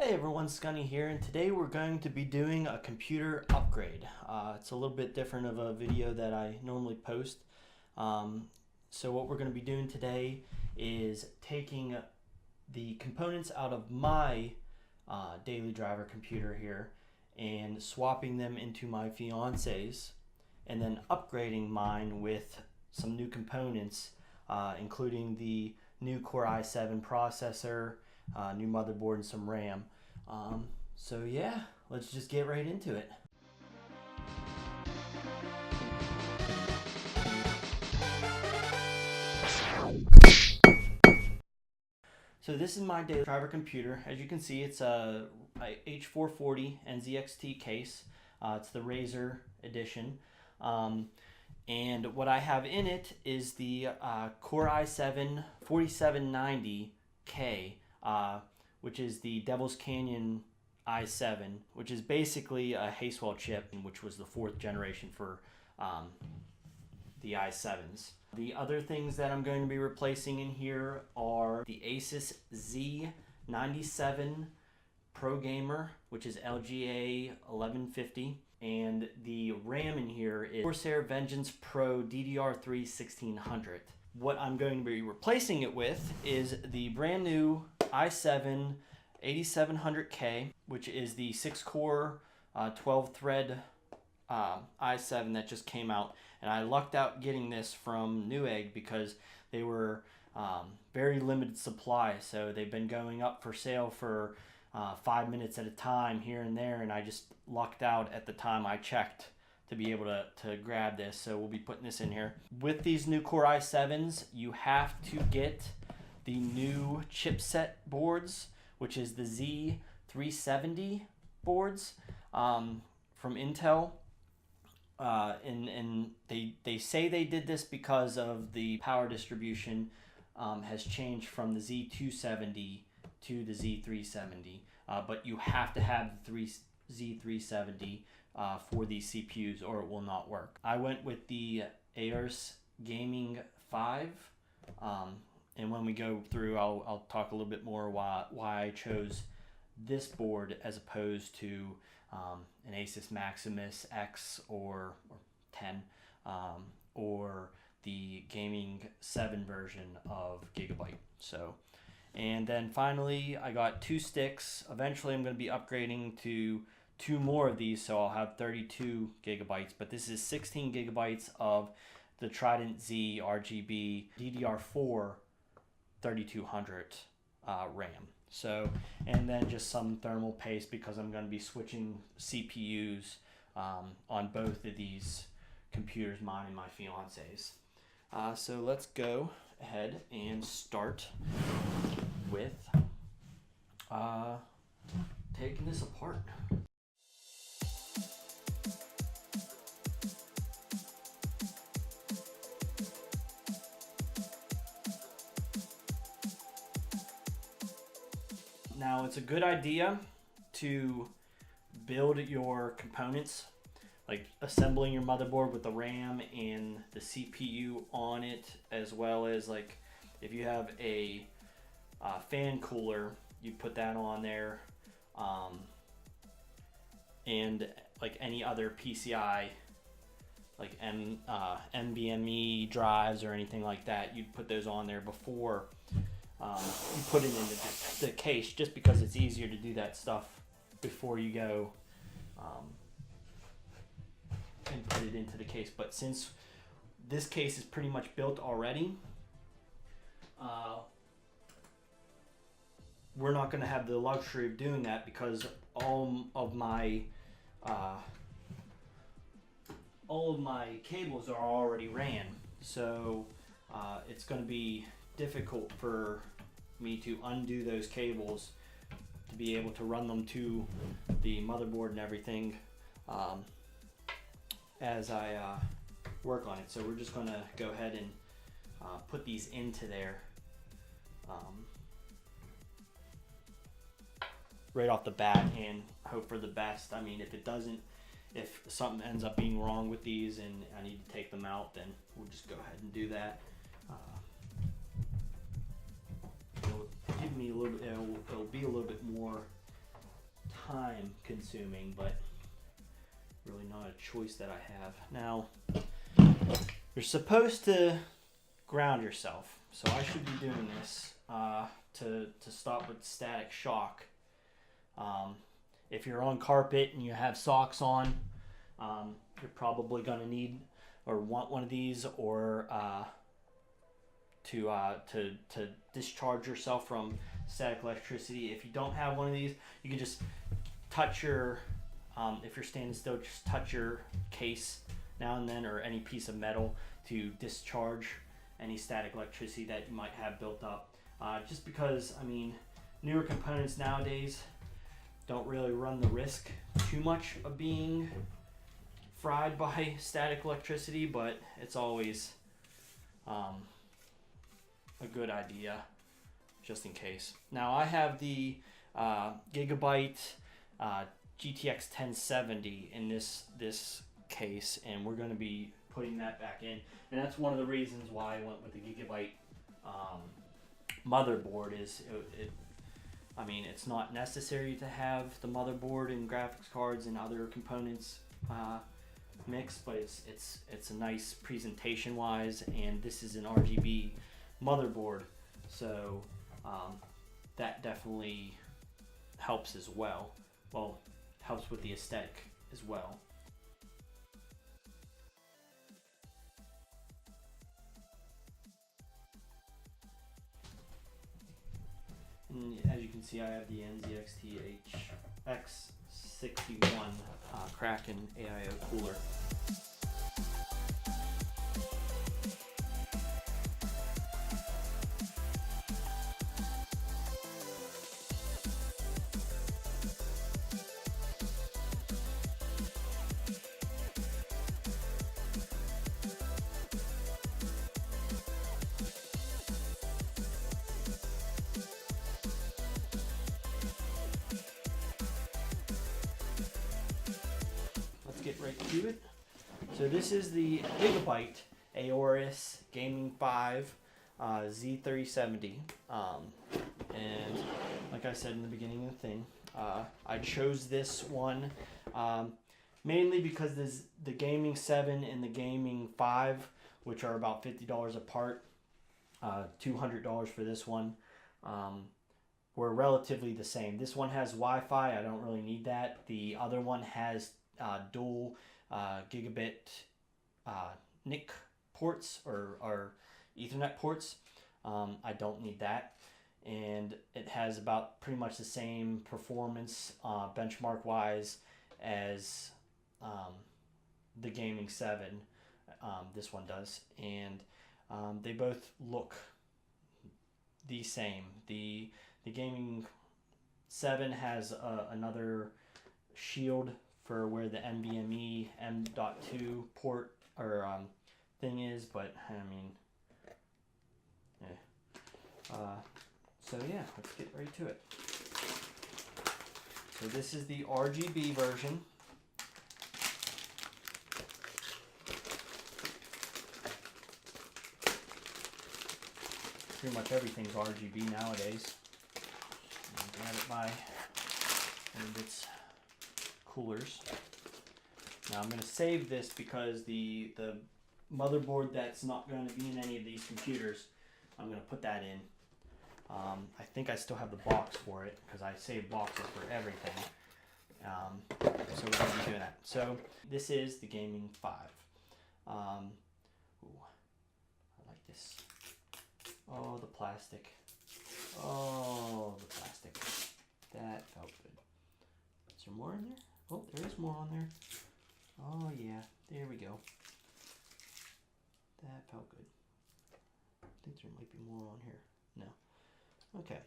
Hey everyone, Scunny here, and today we're going to be doing a computer upgrade. It's a little bit different of a video that I normally post. So what we're going to be doing today is taking the components out of my daily driver computer here and swapping them into my fiance's, and then upgrading mine with some new components, including the new Core i7 processor, new motherboard, and some RAM. So yeah, let's just get right into it. So this is my daily driver computer. As you can see, it's a H440 NZXT case. It's the Razer edition. And what I have in it is the Core i7 4790K, which is the Devil's Canyon i7, which is basically a Haswell chip, which was the 4th generation for the i7s. The other things that I'm going to be replacing in here are the Asus Z97 Pro Gamer, which is LGA 1150, and the RAM in here is Corsair Vengeance Pro DDR3 1600. What I'm going to be replacing it with is the brand new i7 8700K, which is the 6-core 12-thread i7 that just came out. And I lucked out getting this from Newegg because they were very limited supply, so they've been going up for sale for 5 minutes at a time here and there, and I just lucked out at the time I checked to be able to grab this. So we'll be putting this in here. With these new Core i7s, you have to get the new chipset boards, which is the Z370 boards from Intel. And they say they did this because of the power distribution has changed from the Z270 to the Z370. But you have to have the Z370 for these CPUs or it will not work. I went with the Aorus Gaming 5. And when we go through, I'll talk a little bit more why I chose this board as opposed to an Asus Maximus X or 10 or the Gaming 7 version of Gigabyte. So, and then finally, I got 2 sticks. Eventually, I'm going to be upgrading to 2 more of these, so I'll have 32 gigabytes. But this is 16 gigabytes of the Trident Z RGB DDR4 3200 RAM. So, and then just some thermal paste because I'm going to be switching CPUs on both of these computers, mine and my fiance's. So let's go ahead and start with taking this apart. Now, it's a good idea to build your components, like assembling your motherboard with the RAM and the CPU on it, as well as like if you have a fan cooler, you put that on there, and like any other PCI, like NVMe drives or anything like that, you'd put those on there before you put it in the case, just because it's easier to do that stuff before you go and put it into the case. But since this case is pretty much built already, we're not going to have the luxury of doing that because all of my cables are already ran. So it's going to be difficult for me to undo those cables to be able to run them to the motherboard and everything as I work on it. So we're just going to go ahead and put these into there right off the bat and hope for the best. I mean, if something ends up being wrong with these and I need to take them out, then we'll just go ahead and do that. It'll be a little bit more time consuming, but really not a choice that I have. Now, you're supposed to ground yourself, so I should be doing this to stop with static shock. If you're on carpet and you have socks on, you're probably going to need or want one of these, or to discharge yourself from static electricity. If you don't have one of these, you can just touch your, if you're standing still, just touch your case now and then, or any piece of metal, to discharge any static electricity that you might have built up. Just because, I mean, newer components nowadays don't really run the risk too much of being fried by static electricity, but it's always a good idea just in case. Now I have the Gigabyte GTX 1070 in this case, and we're going to be putting that back in, and that's one of the reasons why I went with the Gigabyte motherboard. Is I mean, it's not necessary to have the motherboard and graphics cards and other components mixed, but it's a nice presentation wise, and this is an RGB motherboard, so that definitely helps as well. Well, helps with the aesthetic as well. And as you can see, I have the NZXT X61 Kraken AIO cooler. Get right to it. So this is the Gigabyte Aorus Gaming 5 Z3070, and like I said in the beginning of the thing, I chose this one mainly because there's the Gaming 7 and the Gaming 5, which are about $50 apart, $200 for this one, were relatively the same. This one has Wi-Fi. I don't really need that. The other one has dual gigabit NIC ports, or Ethernet ports. I don't need that, and it has about pretty much the same performance benchmark wise as the Gaming 7. This one does, and they both look the same. The Gaming 7 has another shield for where the NVMe M.2 port or thing is, but I mean, so yeah, let's get right to it. So this is the RGB version. Pretty much everything's RGB nowadays. Grab it by one of its coolers. Now I'm going to save this because the motherboard that's not going to be in any of these computers, I'm going to put that in. I think I still have the box for it because I save boxes for everything. So we're going to be doing that. So this is the Gaming 5. Ooh, I like this. Oh, the plastic. Oh, the plastic. That felt good. Is there more in there? Oh, there is more on there. Oh yeah, there we go. That felt good. I think there might be more on here. No. Okay.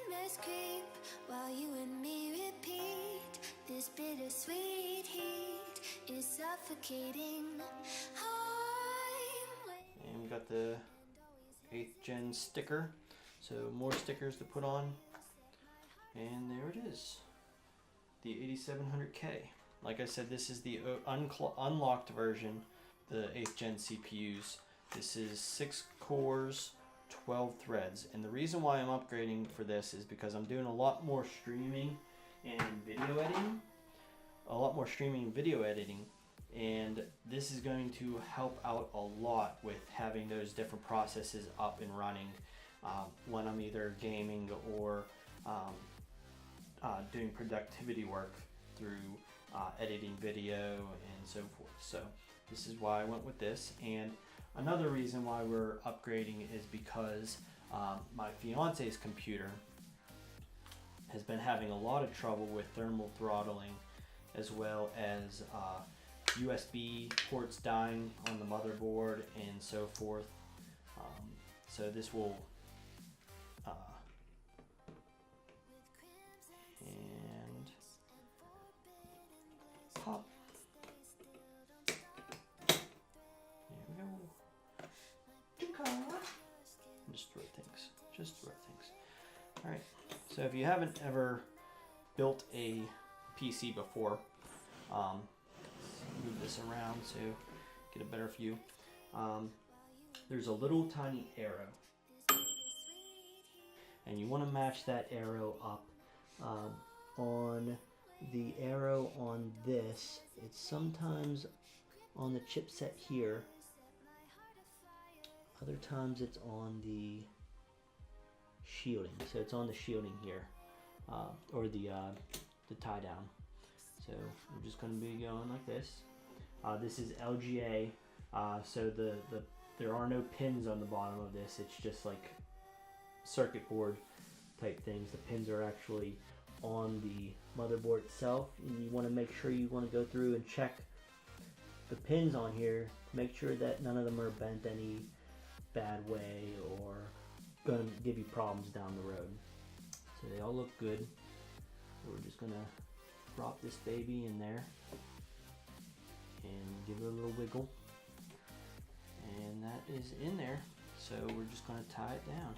Nightmares creep while you and me repeat. This bittersweet heat is suffocating. And we got the 8th gen sticker. So more stickers to put on, and there it is, the 8700K. Like I said, this is the unlocked version, the 8th gen CPUs. This is 6 cores, 12 threads. And the reason why I'm upgrading for this is because I'm doing a lot more streaming and video editing. And this is going to help out a lot with having those different processes up and running when I'm either gaming or doing productivity work through editing video and so forth. So this is why I went with this. And another reason why we're upgrading is because my fiance's computer has been having a lot of trouble with thermal throttling, as well as USB ports dying on the motherboard and so forth. So this will and pop. There we go. Just throw things. All right. So if you haven't ever built a PC before, move this around so get a better view. There's a little tiny arrow, and you want to match that arrow up on the arrow on this. It's sometimes on the chipset here, other times it's on the shielding. So it's on the shielding here, or the tie down. So I'm just going to be going like this. This is LGA, so there are no pins on the bottom of this. It's just like circuit board type things. The pins are actually on the motherboard itself, and you want to make sure you want to go through and check the pins on here, make sure that none of them are bent any bad way or going to give you problems down the road. So they all look good. So we're just going to drop this baby in there and give it a little wiggle, and that is in there. So we're just going to tie it down.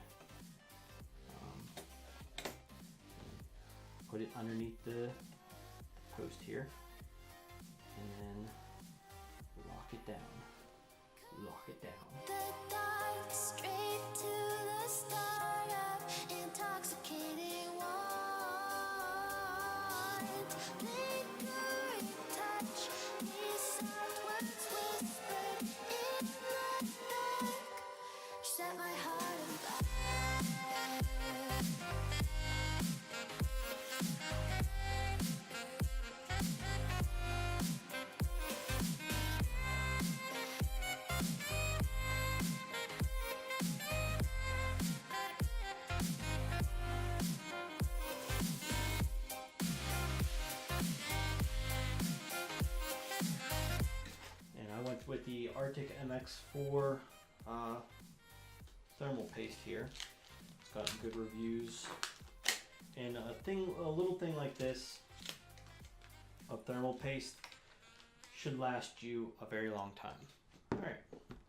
Put it underneath the post here, and then lock it down. The dark, straight to the start of intoxicating wine. Lingering touch, these soft words whispered in the dark, set my heart on fire. With the Arctic MX4 thermal paste here. It's gotten good reviews. And a little thing like this of thermal paste should last you a very long time. Alright,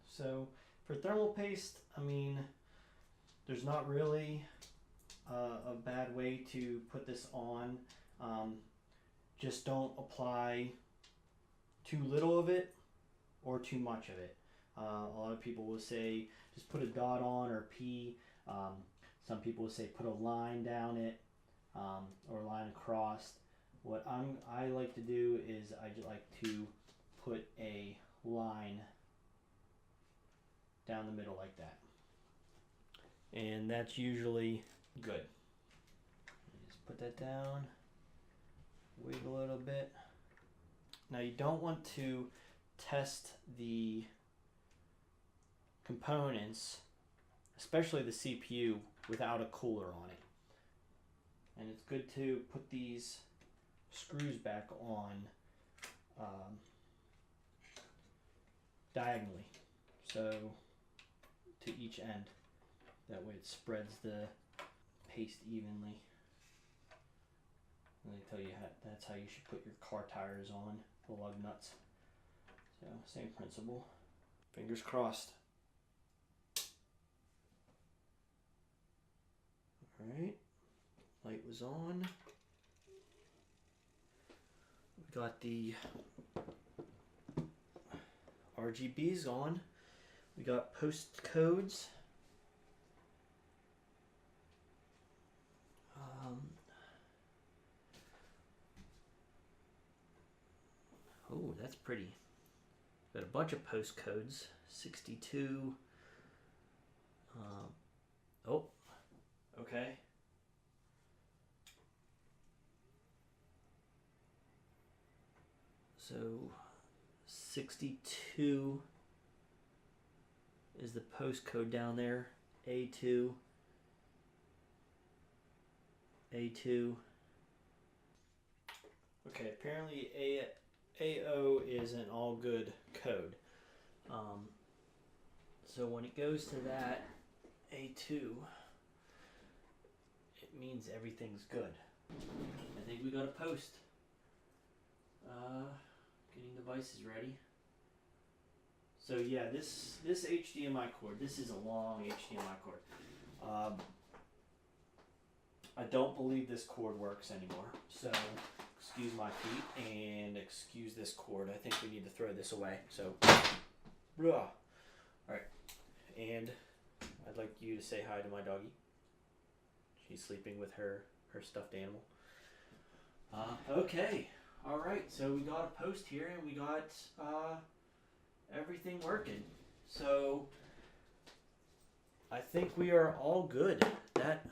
so for thermal paste, I mean, there's not really a bad way to put this on. Just don't apply too little of it or too much of it. A lot of people will say just put a dot on or P. Some people will say put a line down it or a line across. What I like to do is I just like to put a line down the middle like that, and that's usually good. Just put that down, wiggle a little bit. Now you don't want to test the components, especially the CPU, without a cooler on it. And it's good to put these screws back on diagonally, so to each end. That way it spreads the paste evenly. And they tell you that's how you should put your car tires on, the lug nuts. So, same principle. Fingers crossed. Alright, light was on. We got the RGBs on. We got post codes that's pretty. Got a bunch of postcodes. 62. Oh, okay. So 62 is the postcode down there. A2. A2. Okay, apparently AO is an all good code. So when it goes to that A2, it means everything's good. I think we got a post. Getting devices ready. So yeah, this HDMI cord, this is a long HDMI cord. I don't believe this cord works anymore. So excuse my feet and excuse this cord. I think we need to throw this away. So, all right. And I'd like you to say hi to my doggie. She's sleeping with her stuffed animal. Okay. All right. So we got a post here and we got everything working. So I think we are all good. That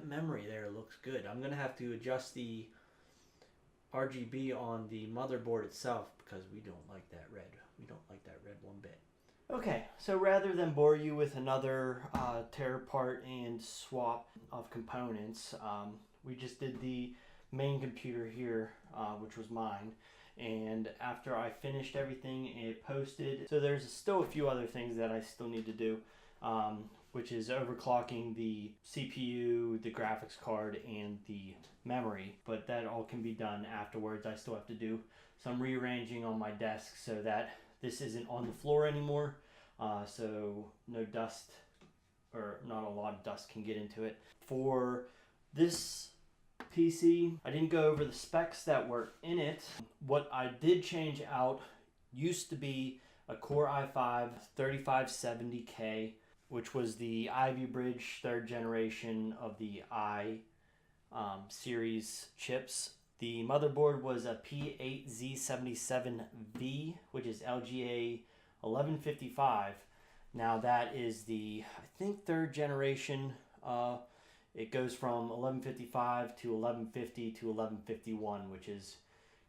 memory there looks good. I'm gonna have to adjust the RGB on the motherboard itself because we don't like that red. We don't like that red one bit. Okay, so rather than bore you with another tear apart and swap of components, we just did the main computer here, which was mine. And after I finished everything, it posted. So there's still a few other things that I still need to do, which is overclocking the CPU, the graphics card, and the memory. But that all can be done afterwards. I still have to do some rearranging on my desk so that this isn't on the floor anymore. So no dust, or not a lot of dust, can get into it. For this PC, I didn't go over the specs that were in it. What I did change out used to be a Core i5 3570K, which was the Ivy Bridge 3rd generation of the i series chips. The motherboard was a P8Z77V, which is LGA 1155. Now that is the, I think, 3rd generation. It goes from 1155 to 1150 to 1151, which is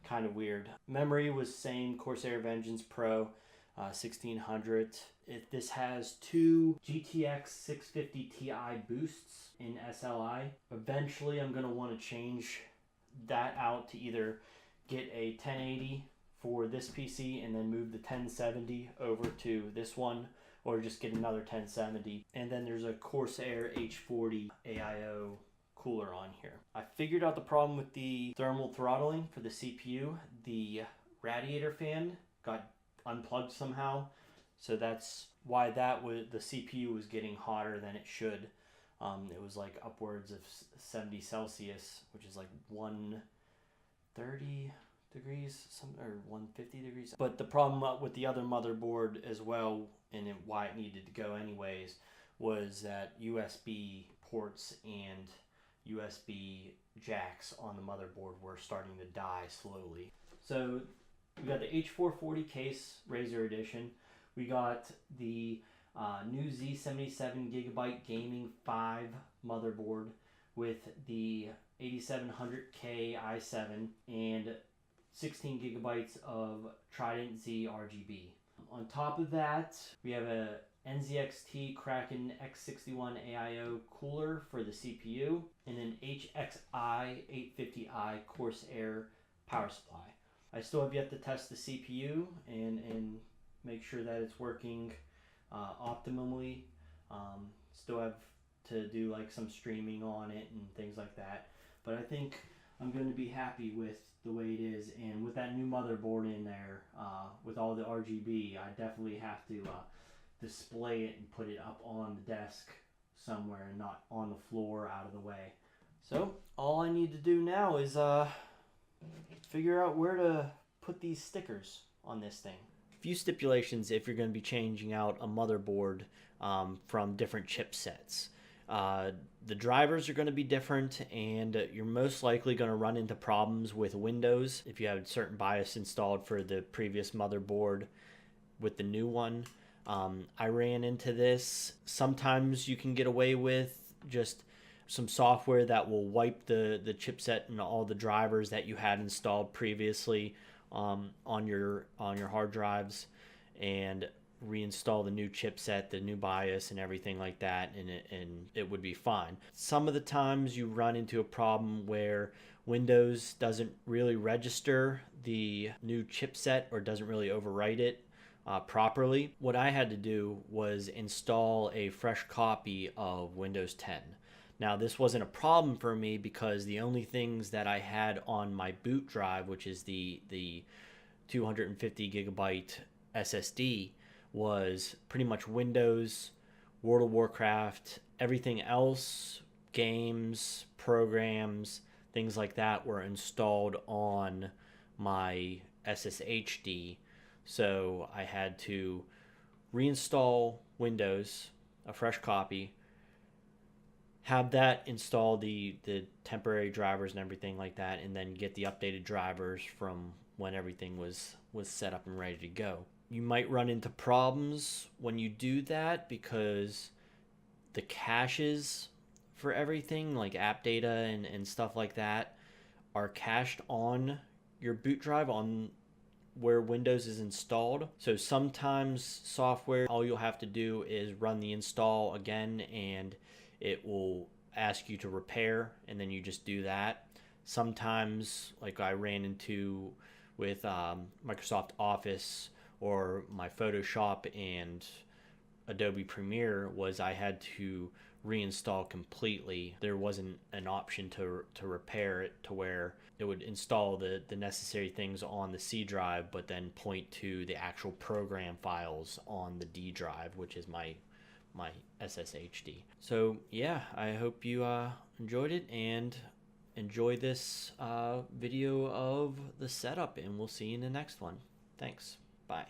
kind of weird. Memory was same, Corsair Vengeance Pro 1600. This has two GTX 650 Ti boosts in SLI. Eventually I'm going to want to change that out to either get a 1080 for this PC and then move the 1070 over to this one, or just get another 1070. And then there's a Corsair H40 AIO cooler on here. I figured out the problem with the thermal throttling for the CPU. The radiator fan got unplugged somehow, so that's why the CPU was getting hotter than it should. It was like upwards of 70 Celsius, which is like 130 degrees, or 150 degrees. But the problem with the other motherboard as well, and why it needed to go anyways, was that USB ports and USB jacks on the motherboard were starting to die slowly. So we got the H440 case, Razer Edition. We got the new Z77GB Gaming 5 motherboard with the 8700K i7 and 16 gigabytes of Trident Z RGB. On top of that, we have a NZXT Kraken X61 AIO cooler for the CPU and an HXI 850i Corsair power supply. I still have yet to test the CPU and make sure that it's working optimally. Still have to do like some streaming on it and things like that. But I think I'm going to be happy with the way it is, and with that new motherboard in there, with all the RGB, I definitely have to display it and put it up on the desk somewhere and not on the floor out of the way. So all I need to do now is figure out where to put these stickers on this thing. A few stipulations if you're going to be changing out a motherboard from different chipsets. The drivers are going to be different, and you're most likely going to run into problems with Windows if you have certain BIOS installed for the previous motherboard with the new one. I ran into this. Sometimes you can get away with just some software that will wipe the chipset and all the drivers that you had installed previously on your hard drives, and reinstall the new chipset, the new BIOS, and everything like that, and it would be fine. Some of the times you run into a problem where Windows doesn't really register the new chipset or doesn't really overwrite it properly. What I had to do was install a fresh copy of Windows 10. Now, this wasn't a problem for me because the only things that I had on my boot drive, which is the 250 gigabyte SSD, was pretty much Windows, World of Warcraft. Everything else, games, programs, things like that, were installed on my SSHD. So I had to reinstall Windows, a fresh copy, have that install the temporary drivers and everything like that, and then get the updated drivers from when everything was set up and ready to go. You might run into problems when you do that because the caches for everything, like app data and stuff like that, are cached on your boot drive on where Windows is installed. So sometimes software, all you'll have to do is run the install again and it will ask you to repair, and then you just do that. Sometimes, like I ran into with Microsoft Office or my Photoshop and Adobe Premiere, was I had to reinstall completely. There wasn't an option to repair it to where it would install the necessary things on the C drive, but then point to the actual program files on the D drive, which is my SSHD. So yeah, I hope you enjoyed it and enjoy this video of the setup, and we'll see you in the next one. Thanks. Bye.